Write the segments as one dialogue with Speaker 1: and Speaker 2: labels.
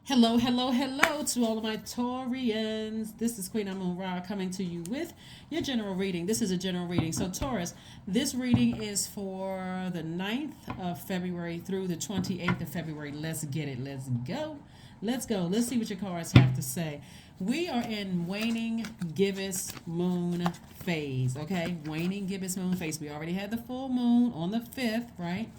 Speaker 1: Hello, hello, hello to all of my Taurians. This is Queen Amun Ra coming to you with your general reading. This is a general reading. So, Taurus, this reading is for the 9th of February through the 28th of February. Let's get it. Let's go. Let's go. Let's see what your cards have to say. We are in waning gibbous moon phase, okay? Waning gibbous moon phase. We already had the full moon on the 5th, right?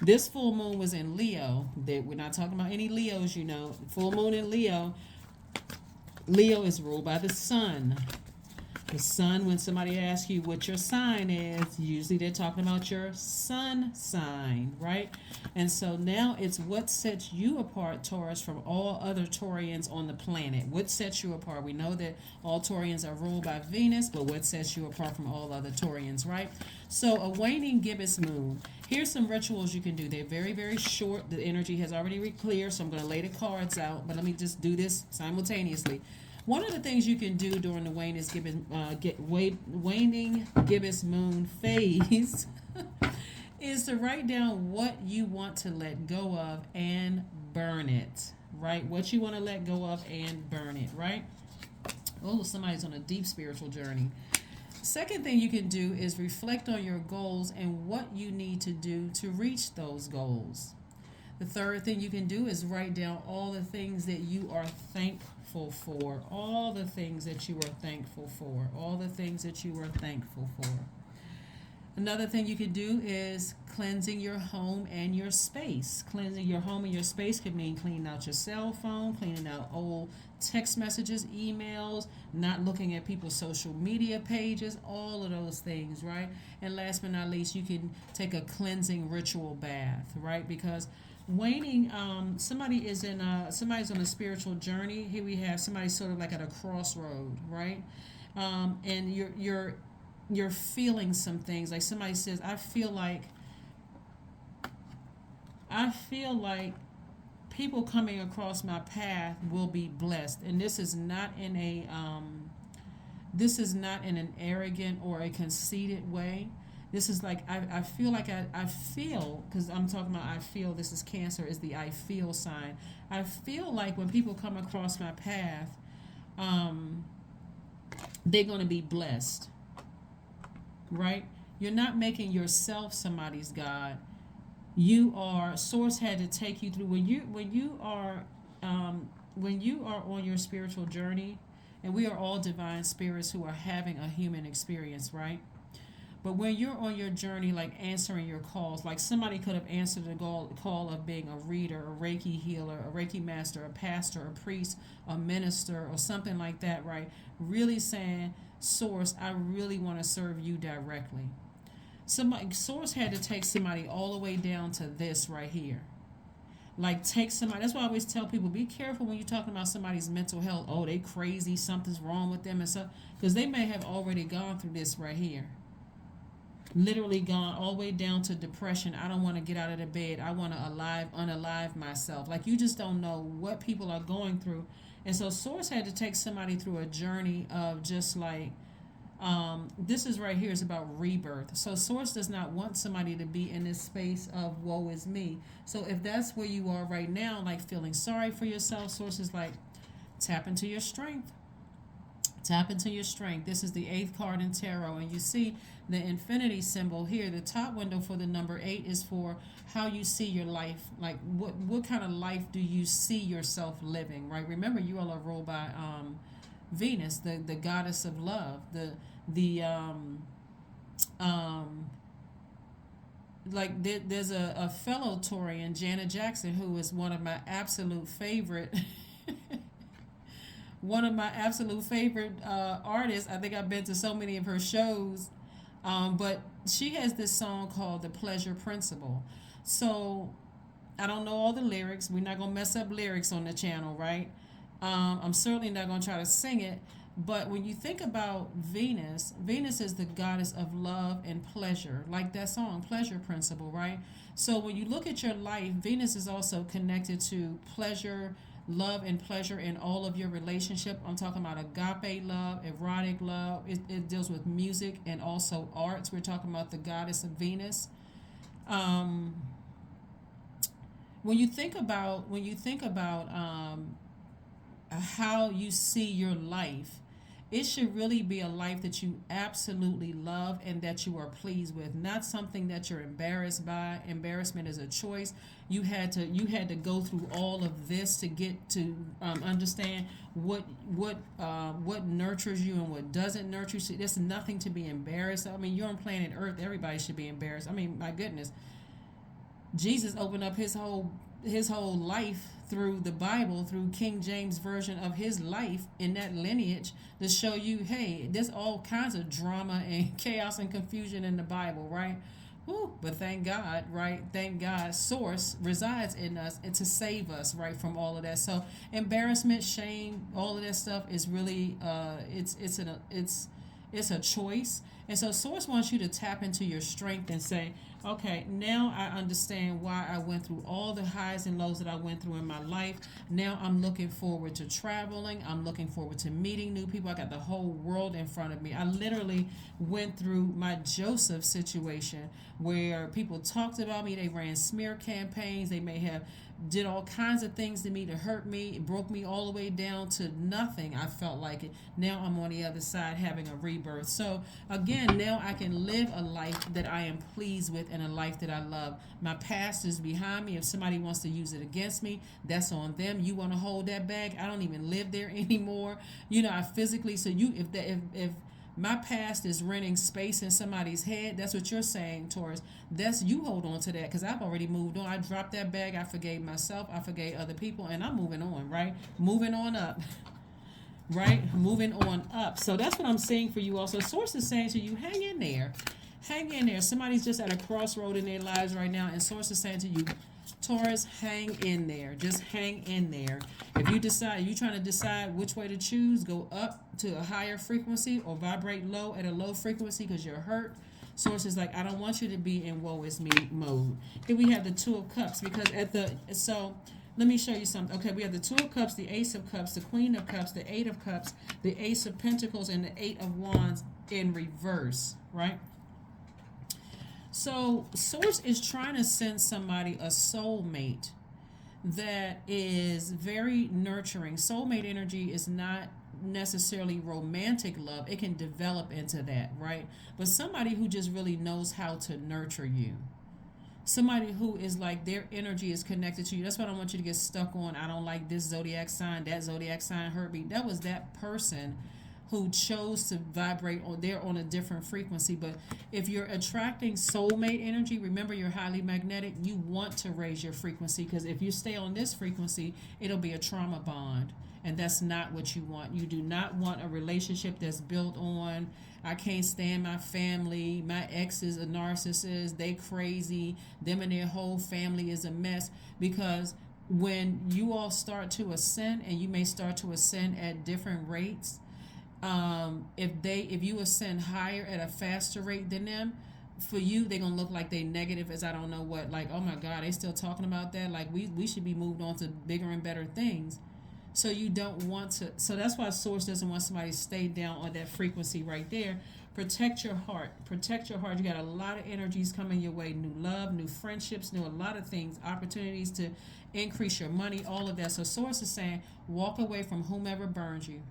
Speaker 1: This full moon was in Leo. We're not talking about any Leos, you know. Full moon in Leo. Leo is ruled by the sun. The sun, when somebody asks you what your sign is, usually they're talking about your sun sign, right? And so now it's what sets you apart, Taurus, from all other Taurians on the planet. What sets you apart? We know that all Taurians are ruled by Venus, but what sets you apart from all other Taurians, right? So a waning gibbous moon. Here's some rituals you can do. They're very, very short. The energy has already cleared, so I'm going to lay the cards out, but let me just do this simultaneously. One of the things you can do during the waning gibbous moon phase is to write down what you want to let go of and burn it, right? What you want to let go of and burn it, right? Oh, somebody's on a deep spiritual journey. Second thing you can do is reflect on your goals and what you need to do to reach those goals. The third thing you can do is write down all the things that you are thankful for. All the things that you are thankful for. All the things that you are thankful for. Another thing you can do is cleansing your home and your space. Cleansing your home and your space could mean cleaning out your cell phone, cleaning out old text messages, emails, not looking at people's social media pages, all of those things, right? And last but not least, you can take a cleansing ritual bath, right? Because waning, somebody's on a spiritual journey. Here we have somebody sort of like at a crossroad, right? And you're feeling some things. Like somebody says, I feel like people coming across my path will be blessed. And this is not in an arrogant or a conceited way. This is like I feel like I feel, because I'm talking about I feel. This is Cancer, is the I feel sign. I feel like when people come across my path, um, they're going to be blessed, right? You're not making yourself somebody's God. You are, source had to take you through when you are on your spiritual journey, and we are all divine spirits who are having a human experience, right? But when you're on your journey, like answering your calls, like somebody could have answered the call of being a reader, a Reiki healer, a Reiki master, a pastor, a priest, a minister, or something like that, right? Really saying, Source, I really want to serve you directly. Somebody, Source had to take somebody all the way down to this right here. Like take somebody. That's why I always tell people, be careful when you're talking about somebody's mental health. Oh, they crazy, something's wrong with them and stuff, because they may have already gone through this right here, literally gone all the way down to depression. I don't want to get out of the bed. I want to unalive myself. Like, you just don't know what people are going through. And so Source had to take somebody through a journey of just like, this is right here is about rebirth. So Source does not want somebody to be in this space of woe is me. So if that's where you are right now, like feeling sorry for yourself, Source is like, tap into your strength. Tap into your strength. This is the eighth card in tarot, and you see the infinity symbol here. The top window for the number 8 is for how you see your life. Like what kind of life do you see yourself living, right? Remember, you all are ruled by Venus, the goddess of love. The like there's a fellow Taurian, Janet Jackson, who is one of my absolute favorite one of my absolute favorite artists. I think I've been to so many of her shows. But she has this song called The Pleasure Principle. So I don't know all the lyrics. We're not going to mess up lyrics on the channel, right? I'm certainly not going to try to sing it. But when you think about Venus, Venus is the goddess of love and pleasure, like that song, Pleasure Principle, right? So when you look at your life, Venus is also connected to pleasure, love, and pleasure in all of your relationship. I'm talking about agape love, erotic love. It deals with music and also arts. We're talking about the goddess of Venus. Um, when you think about how you see your life, it should really be a life that you absolutely love and that you are pleased with, not something that you're embarrassed by. Embarrassment is a choice. You had to go through all of this to get to understand what nurtures you and what doesn't nurture you. There's nothing to be embarrassed. I mean, you're on planet Earth. Everybody should be embarrassed. I mean, my goodness, Jesus opened up his whole life through the Bible, through King James version of his life in that lineage to show you, hey, there's all kinds of drama and chaos and confusion in the Bible, right? Whew, but thank God, right? Thank God, Source resides in us and to save us, right, from all of that. So embarrassment, shame, all of that stuff is really, it's a choice. And so Source wants you to tap into your strength and say, okay, now I understand why I went through all the highs and lows that I went through in my life. Now I'm looking forward to traveling. I'm looking forward to meeting new people. I got the whole world in front of me. I literally went through my Joseph situation where people talked about me. They ran smear campaigns. They may have did all kinds of things to me to hurt me. It broke me all the way down to nothing. I felt like it. Now I'm on the other side having a rebirth. So again, now I can live a life that I am pleased with and a life that I love. My past is behind me. If somebody wants to use it against me, that's on them. You want to hold that bag? I don't even live there anymore. I physically, so you, if my past is renting space in somebody's head, that's what you're saying, Taurus. That's you hold on to that because I've already moved on. I dropped that bag. I forgave myself. I forgave other people, and I'm moving on, right? Moving on up, right? Moving on up. So that's what I'm saying for you also. Source is saying to you, hang in there. Hang in there. Somebody's just at a crossroad in their lives right now, and Source is saying to you, Taurus, hang in there. Just hang in there. If you're trying to decide which way to choose, go up to a higher frequency or vibrate low at a low frequency because you're hurt. Source is like, I don't want you to be in woe is me mode. Here we have the Two of Cups because so let me show you something. Okay, we have the Two of Cups, the Ace of Cups, the Queen of Cups, the Eight of Cups, the Ace of Pentacles, and the Eight of Wands in reverse, right? So Source is trying to send somebody a soulmate that is very nurturing. Soulmate energy is not necessarily romantic love. It can develop into that, right? But somebody who just really knows how to nurture you. Somebody who is like their energy is connected to you. That's what I want you to get stuck on. I don't like this zodiac sign. That zodiac sign hurt me. That was that person who chose to vibrate on they're on a different frequency. But if you're attracting soulmate energy, remember you're highly magnetic. You want to raise your frequency because if you stay on this frequency, it'll be a trauma bond. And that's not what you want. You do not want a relationship that's built on, I can't stand my family, my ex is a narcissist, they crazy, them and their whole family is a mess. Because when you all start to ascend, and you may start to ascend at different rates, if you ascend higher at a faster rate than them, for you they're gonna look like they negative as I don't know what, like, oh my god, they still talking about that, like we should be moved on to bigger and better things. So you don't want to, so that's why Source doesn't want somebody to stay down on that frequency right there. Protect your heart. Protect your heart. You got a lot of energies coming your way. New love, new friendships, new a lot of things, opportunities to increase your money, all of that. So Source is saying, walk away from whomever burns you.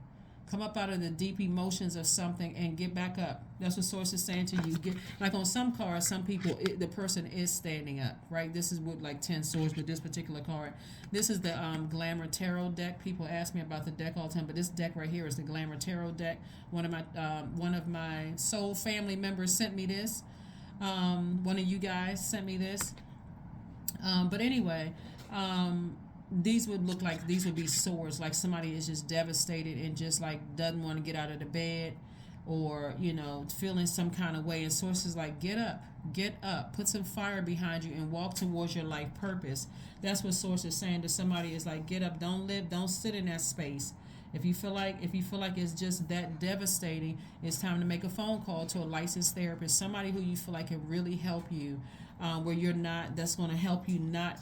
Speaker 1: Come up out of the deep emotions of something and get back up. That's what Source is saying to you. Get, like on some cards, some people, the person is standing up, right? This is with like 10 swords with this particular card. This is the Glamour Tarot deck. People ask me about the deck all the time, but this deck right here is the Glamour Tarot deck. One of my soul family members sent me this. One of you guys sent me this. But anyway, these would be swords, like somebody is just devastated and just like doesn't want to get out of the bed, or feeling some kind of way, and Source is like, get up, put some fire behind you and walk towards your life purpose. That's what Source is saying to somebody, is like, get up, don't sit in that space. If you feel like it's just that devastating, it's time to make a phone call to a licensed therapist, somebody who you feel like can really help you, where you're not, that's going to help you not,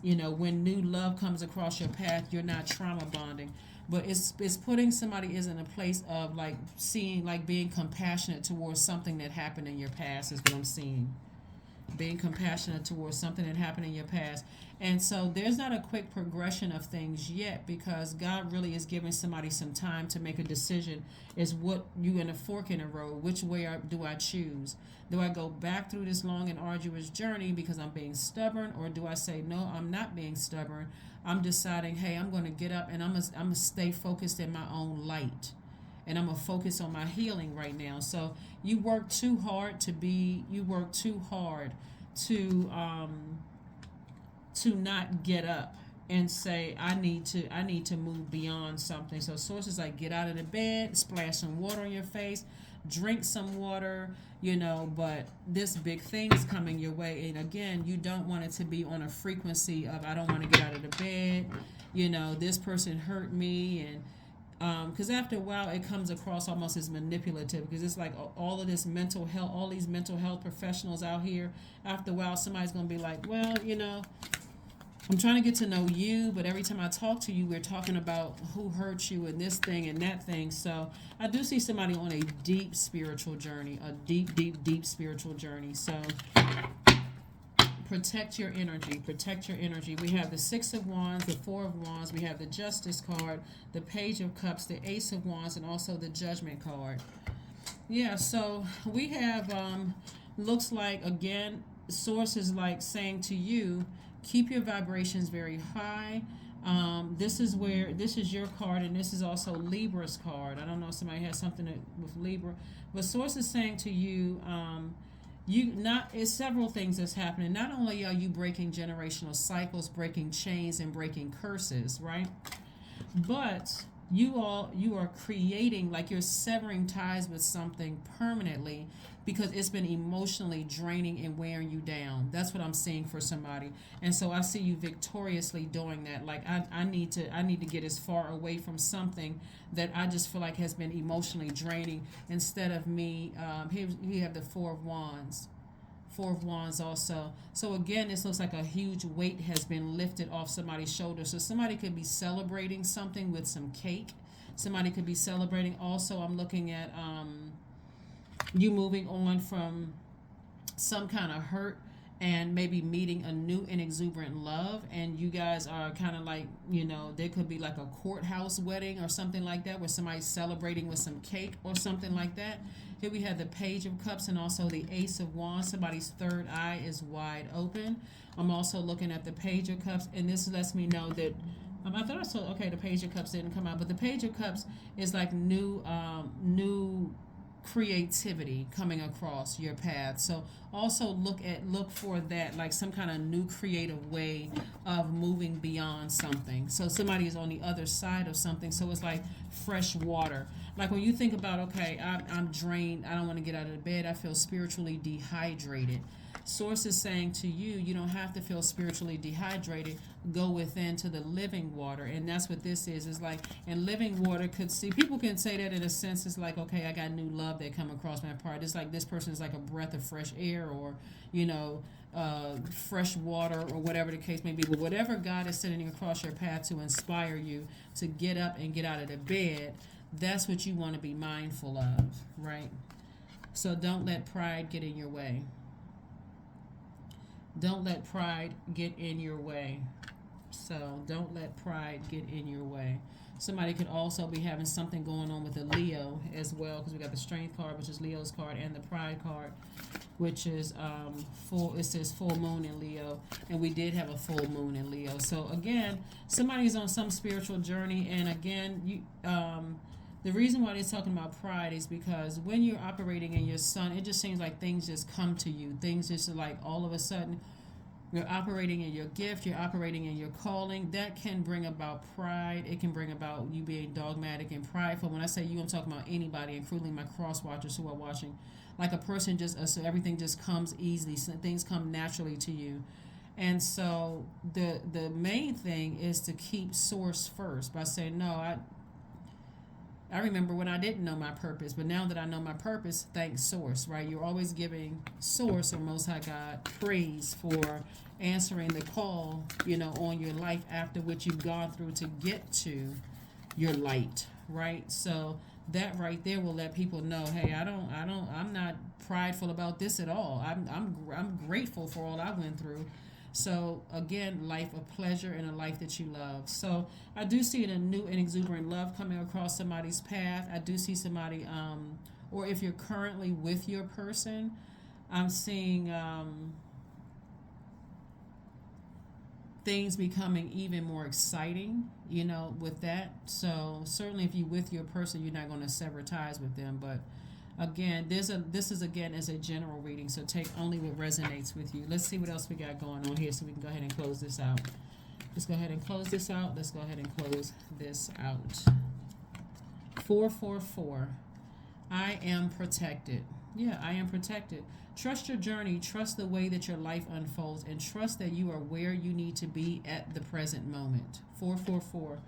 Speaker 1: when new love comes across your path, you're not trauma bonding. But it's putting somebody is in a place of like seeing, like being compassionate towards something that happened in your past is what I'm seeing. being compassionate towards something that happened in your past. And so there's not a quick progression of things yet, because God really is giving somebody some time to make a decision. Is what you in a fork in the road? Which way do I choose? Do I go back through this long and arduous journey because I'm being stubborn, or do I say, no, I'm not being stubborn. I'm deciding, hey, I'm going to get up and I'm gonna stay focused in my own light. And I'm going to focus on my healing right now. So you work too hard to not get up and say, I need to move beyond something. So sources like, get out of the bed, splash some water on your face, drink some water, but this big thing is coming your way. And again, you don't want it to be on a frequency of, I don't want to get out of the bed, this person hurt me. And because after a while it comes across almost as manipulative, because it's like all of this mental health, all these mental health professionals out here, after a while somebody's going to be like, well, I'm trying to get to know you, but every time I talk to you, we're talking about who hurt you and this thing and that thing. So I do see somebody on a deep spiritual journey, a deep, deep, deep spiritual journey. So protect your energy. Protect your energy. We have the Six of Wands, the Four of Wands. We have the Justice card, the Page of Cups, the Ace of Wands, and also the Judgment card. Yeah, so we have, looks like, again, Source is like saying to you, keep your vibrations very high. This is your card, and this is also Libra's card. I don't know if somebody has something with Libra, but Source is saying to you, it's several things that's happening. Not only are you breaking generational cycles, breaking chains, and breaking curses, right? But you are creating, like you're severing ties with something permanently, because it's been emotionally draining and wearing you down. That's what I'm seeing for somebody. And so I see you victoriously doing that. Like I need to get as far away from something that I just feel like has been emotionally draining, instead of me. Here you have the Four of Wands. Four of Wands also. So again, this looks like a huge weight has been lifted off somebody's shoulders. So somebody could be celebrating something with some cake. Somebody could be celebrating. Also, I'm looking at you moving on from some kind of hurt and maybe meeting a new and exuberant love, and you guys are kind of like, there could be like a courthouse wedding or something like that, where somebody's celebrating with some cake or something like that. Here we have the Page of Cups and also the Ace of Wands. Somebody's third eye is wide open. I'm also looking at the Page of Cups, and this lets me know that I thought I saw, okay, the Page of Cups didn't come out, but the Page of Cups is like new creativity coming across your path. So also look for that, like some kind of new creative way of moving beyond something. So somebody is on the other side of something. So it's like fresh water. Like when you think about, okay, I'm drained, I don't want to get out of the bed, I feel spiritually dehydrated. Source is saying to you, you don't have to feel spiritually dehydrated. Go within to the living water. And that's what this is. It's like, and living water people can say that in a sense. It's like, okay, I got new love that come across my part. It's like this person is like a breath of fresh air, or, fresh water, or whatever the case may be. But whatever God is sending across your path to inspire you to get up and get out of the bed, that's what you want to be mindful of, right? So don't let pride get in your way. Don't let pride get in your way. So don't let pride get in your way. Somebody could also be having something going on with a Leo as well, because we got the Strength card, which is Leo's card, and the Pride card, which is it says full moon in Leo, and we did have a full moon in Leo. So again, somebody's on some spiritual journey, and again, the reason why they're talking about pride is because when you're operating in your sun, it just seems like things just come to you. Things just like all of a sudden, you're operating in your gift, you're operating in your calling. That can bring about pride. It can bring about you being dogmatic and prideful. When I say you, I'm talking about anybody, including my cross watchers who are watching. Like a person so everything just comes easily. So things come naturally to you. And so the main thing is to keep source first by saying, no, I remember when I didn't know my purpose, but now that I know my purpose, thanks Source, right? You're always giving Source or Most High God praise for answering the call, on your life after what you've gone through to get to your light, right? So that right there will let people know, hey, I'm not prideful about this at all. I'm grateful for all I went through. So again, life of pleasure and a life that you love. So I do see a new and exuberant love coming across somebody's path. I do see somebody, or if you're currently with your person, I'm seeing things becoming even more exciting, with that. So certainly if you're with your person, you're not going to sever ties with them. But again, this is again as a general reading, so take only what resonates with you. Let's see what else we got going on here so we can go ahead and close this out. Let's go ahead and close this out. Let's go ahead and close this out. 444. I am protected. Yeah, I am protected. Trust your journey, trust the way that your life unfolds, and trust that you are where you need to be at the present moment. 444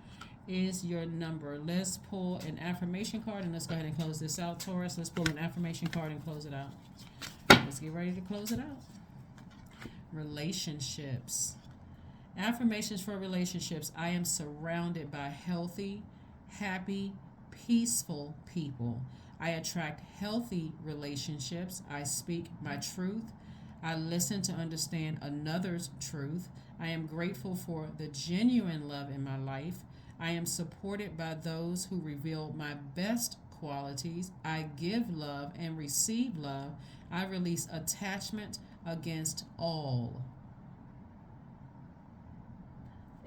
Speaker 1: is your number. Let's pull an affirmation card and let's go ahead and close this out, Taurus. Let's pull an affirmation card and close it out. Let's get ready to close it out. Relationships. Affirmations for relationships. I am surrounded by healthy, happy, peaceful people. I attract healthy relationships. I speak my truth. I listen to understand another's truth. I am grateful for the genuine love in my life. I am supported by those who reveal my best qualities. I give love and receive love. I release attachment against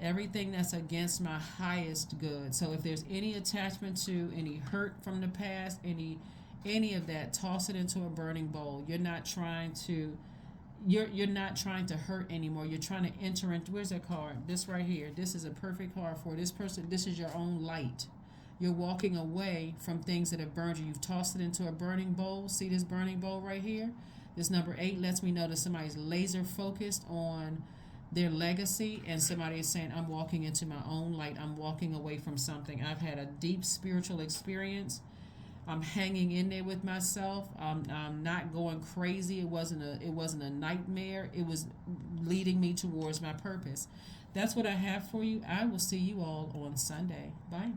Speaker 1: everything that's against my highest good. So if there's any attachment to any hurt from the past, any of that, toss it into a burning bowl. You're not trying to hurt anymore. You're trying to enter into, where's that card? This right here. This is a perfect card for this person. This is your own light. You're walking away from things that have burned you. You've tossed it into a burning bowl. See this burning bowl right here? This number 8 lets me know that somebody's laser focused on their legacy, and somebody is saying, I'm walking into my own light. I'm walking away from something. I've had a deep spiritual experience. I'm hanging in there with myself. I'm not going crazy. It wasn't a nightmare. It was leading me towards my purpose. That's what I have for you. I will see you all on Sunday. Bye.